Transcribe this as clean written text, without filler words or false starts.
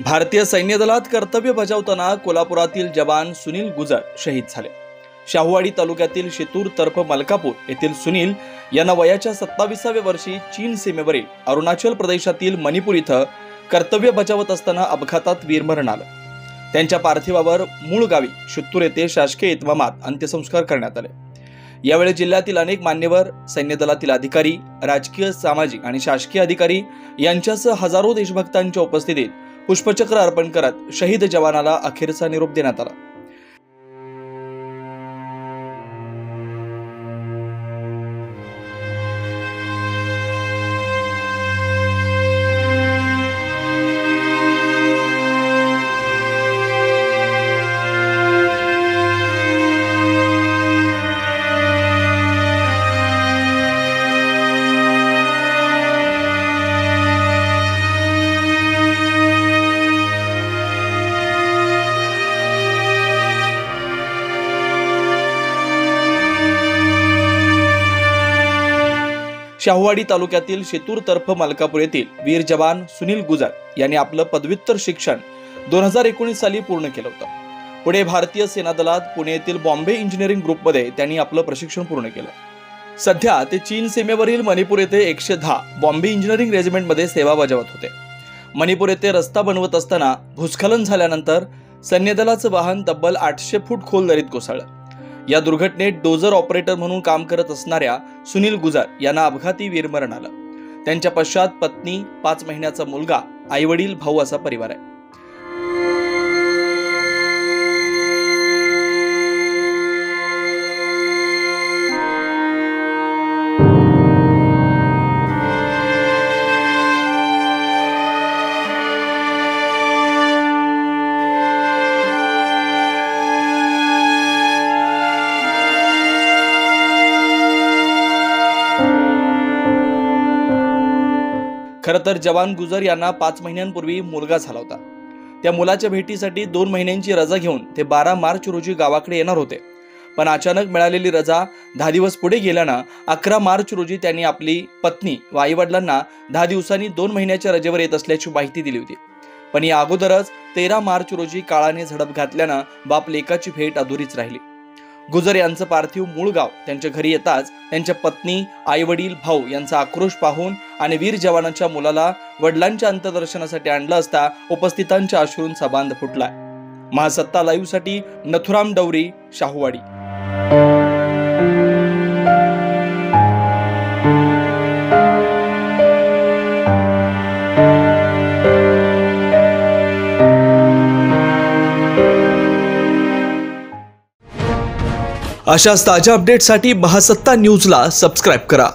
भारतीय सैन्य दलात कर्तव्य बजावताना कोल्हापुरातील जवान सुनील गुजर शहीद झाले। शाहूवाडी तालुक्यातील शितूर तर्फ मलकापूर येथील सुनील यांना वयाच्या 27व्या वर्षी चीन सीमेवरील अरुणाचल प्रदेशातील मणिपूर इथं कर्तव्य बजावत असताना अपघातात वीरमरण आलं। त्यांच्या पार्थिवावर मूळ गावी शितूर येथे शासकीय इतमामात अंत्यसंस्कार करण्यात आले। यावेळी जिल्ह्यातील अनेक मान्यवर, सैन्य दलातील अधिकारी, राजकीय, सामाजिक आणि शासकीय अधिकारी यांच्यासह हजारो देशभक्तांच्या उपस्थितीत पुष्पचक्र अर्पण करत शहीद जवानाला अखेरचा निरोप देण्यात आला। शाहूवाडी तालुक्यातील शितूर तर्फ मलकापूर येथील वीर जवान सुनील गुजर यांनी आपलं पदव्युत्तर शिक्षण 2019 साली पूर्ण केलं होतं। पुढे भारतीय सेना दलात पुणे येथील बॉम्बे इंजिनिअरिंग ग्रुपमध्ये त्यांनी आपलं प्रशिक्षण पूर्ण केलं। सध्या ते चीन सीमेवरील मणिपूर येथे 110 बॉम्बे इंजिनिअरिंग रेजिमेंटमध्ये सेवा बजावत होते। मणिपूर येथे रस्ता बनवत असताना भूस्खलन झाल्यानंतर सैन्य दलाचं वाहन तब्बल 800 फूट खोल दरीत कोसळलं। या दुर्घटनेत डोजर ऑपरेटर म्हणून काम करत असणाऱ्या सुनील गुजर यांना अपघाती वीरमरण आलं। त्यांच्या पश्चात पत्नी, 5 महिन्याचा मुलगा, आईवडील, भाऊ असा परिवार आहे। खरं तर जवान गुजर यांना 5 महिन्यांपूर्वी मुलगा झाला होता। त्या मुलाच्या भेटीसाठी 2 महिन्यांची रजा घेऊन ते 12 मार्च रोजी गावाकडे येणार होते, पण अचानक मिळालेली रजा 10 दिवस पुढे गेल्यानं 11 मार्च रोजी त्यांनी आपली पत्नी व आईवडिलांना 10 दिवसांनी 2 महिन्याच्या रजेवर येत असल्याची माहिती दिली होती। पण या अगोदरच 13 मार्च रोजी काळाने झडप घातल्यानं बाप लेकाची भेट अधुरीच राहिली। गुजर यांचं पार्थिव मूळ गाव त्यांच्या घरी येताच त्यांच्या पत्नी, आईवडील, भाऊ यांचा आक्रोश पाहून आणि वीर जवानाच्या मुलाला वडिलांच्या अंत्यदर्शनासाठी आणलं असता उपस्थितांच्या अश्रूंचा बांध फुटलाय। महासत्ता लाईव्ह साठी नथुराम डवरी, शाहूवाडी। अशाच ताज्या अपडेट्ससाठी महासत्ता न्यूजला सबस्क्राइब करा।